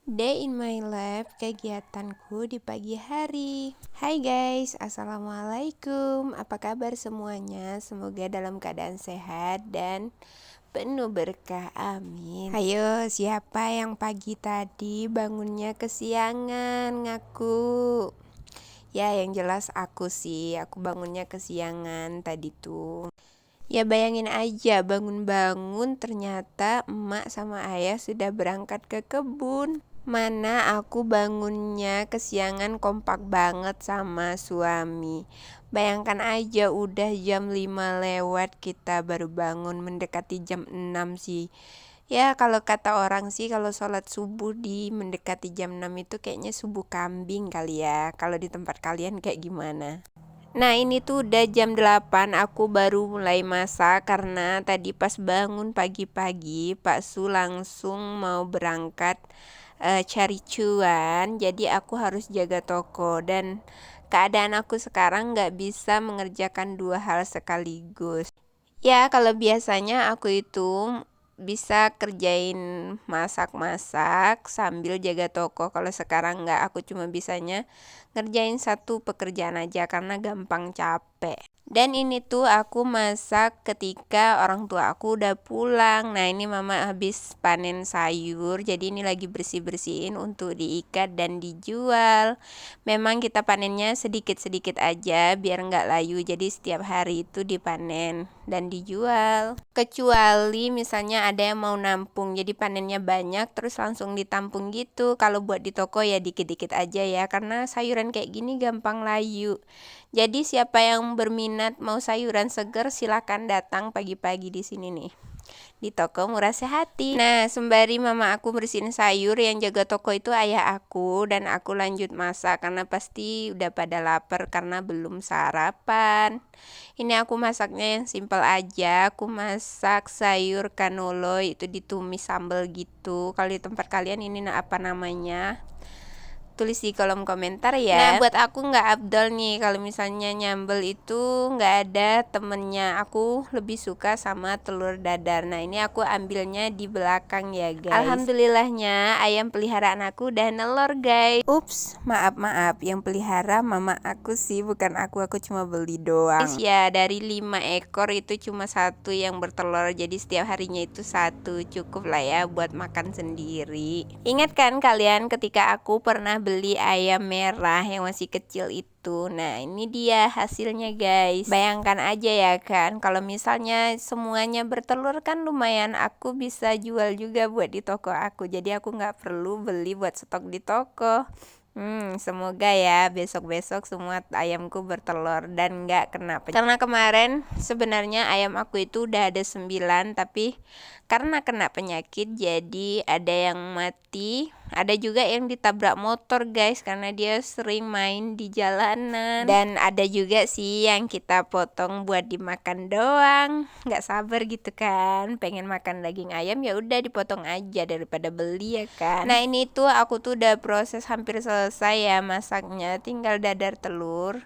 Day in my life, kegiatanku di pagi hari. Hai guys, assalamualaikum. Apa kabar semuanya? Semoga dalam keadaan sehat dan penuh berkah, amin. Ayo, siapa yang pagi tadi bangunnya kesiangan? Ngaku. Ya, yang jelas aku sih. Aku bangunnya kesiangan tadi tuh. Ya bayangin aja, bangun-bangun ternyata emak sama ayah sudah berangkat ke kebun. Mana aku bangunnya kesiangan kompak banget sama suami. Bayangkan aja udah jam 5 lewat kita baru bangun, mendekati jam 6 sih. Ya kalau kata orang sih kalau sholat subuh di mendekati jam 6 itu kayaknya subuh kambing kali ya. Kalau di tempat kalian kayak gimana? Nah ini tuh udah jam 8 aku baru mulai masak karena tadi pas bangun pagi-pagi Pak Su langsung mau berangkat cari cuan. Jadi aku harus jaga toko dan keadaan aku sekarang gak bisa mengerjakan dua hal sekaligus. Ya kalau biasanya aku itu bisa kerjain masak-masak sambil jaga toko. Kalau sekarang nggak, aku cuma bisanya ngerjain satu pekerjaan aja karena gampang capek. Dan ini tuh aku masak ketika orang tua aku udah pulang. Nah ini mama habis panen sayur, jadi ini lagi bersih-bersihin untuk diikat dan dijual. Memang kita panennya sedikit-sedikit aja biar nggak layu, jadi setiap hari itu dipanen dan dijual. Kecuali misalnya ada yang mau nampung, jadi panennya banyak terus langsung ditampung gitu. Kalau buat di toko ya dikit-dikit aja ya, karena sayuran kayak gini gampang layu. Jadi siapa yang berminat mau sayuran segar silakan datang pagi-pagi di sini nih. Di toko Murah Sehati. Nah, sembari mama aku bersihin sayur, yang jaga toko itu ayah aku dan aku lanjut masak karena pasti udah pada lapar karena belum sarapan. Ini aku masaknya yang simpel aja. Aku masak sayur cannolo itu ditumis sambal gitu. Kalau di tempat kalian ini apa namanya? Tulis di kolom komentar ya. Nah buat aku nggak abdol nih kalau misalnya nyambel itu nggak ada temennya. Aku lebih suka sama telur dadar. Nah ini aku ambilnya di belakang ya guys. Alhamdulillahnya ayam peliharaan aku udah nelor guys. Ups, maaf yang pelihara mama aku sih, bukan aku cuma beli doang. Guys ya, dari 5 ekor itu cuma satu yang bertelur, jadi setiap harinya itu satu, cukup lah ya buat makan sendiri. Ingat kan kalian ketika aku pernah beli ayam merah yang masih kecil itu? Nah ini dia hasilnya guys. Bayangkan aja ya kan, kalau misalnya semuanya bertelur kan lumayan aku bisa jual juga buat di toko aku. Jadi aku nggak perlu beli buat stok di toko. Semoga ya besok-besok semua ayamku bertelur dan nggak kena penyakit. Karena kemarin sebenarnya ayam aku itu udah ada 9, tapi karena kena penyakit jadi ada yang mati, ada juga yang ditabrak motor guys karena dia sering main di jalanan. Dan ada juga sih yang kita potong buat dimakan doang. Nggak sabar gitu kan, pengen makan daging ayam, ya udah dipotong aja daripada beli ya kan. Nah ini tuh aku tuh udah proses hampir selesai ya masaknya, tinggal dadar telur.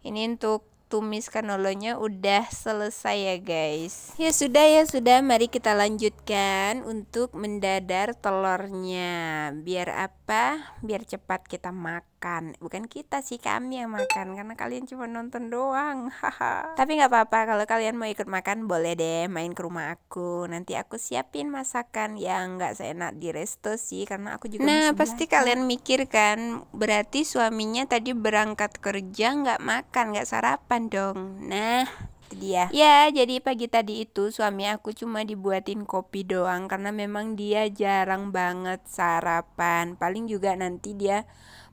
Ini untuk tumis canolonya udah selesai ya guys. Ya sudah, mari kita lanjutkan untuk mendadar telurnya. Biar apa? Biar cepat kita makan. Bukan kita sih, kami yang makan karena kalian cuma nonton doang. Haha. Tapi nggak apa-apa, kalau kalian mau ikut makan boleh deh main ke rumah aku. Nanti aku siapin masakan yang nggak seenak di resto sih, karena aku juga masih pasti belajar. Kalian mikir kan, berarti suaminya tadi berangkat kerja nggak makan, nggak sarapan dong. Nah itu dia ya, jadi pagi tadi itu suami aku cuma dibuatin kopi doang karena memang dia jarang banget sarapan. Paling juga nanti dia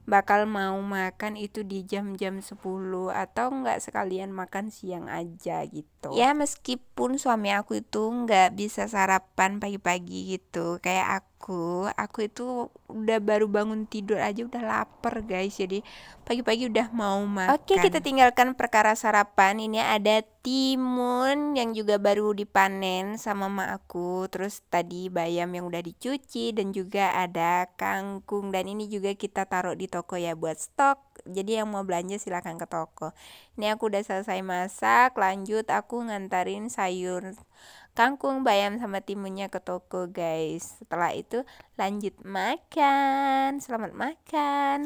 bakal mau makan itu di jam-jam 10 atau enggak sekalian makan siang aja gitu. Ya meskipun suami aku itu nggak bisa sarapan pagi-pagi gitu kayak aku itu udah baru bangun tidur aja udah lapar guys, jadi pagi-pagi udah mau makan. Oke, kita tinggalkan perkara sarapan. Ini ada timun yang juga baru dipanen sama mak aku, terus tadi bayam yang udah dicuci, dan juga ada kangkung, dan ini juga kita taruh di toko ya buat stok. Jadi yang mau belanja silahkan ke toko. Ini aku udah selesai masak, lanjut aku ngantarin sayur kangkung, bayam sama timunnya ke toko guys. Setelah itu lanjut makan. Selamat makan.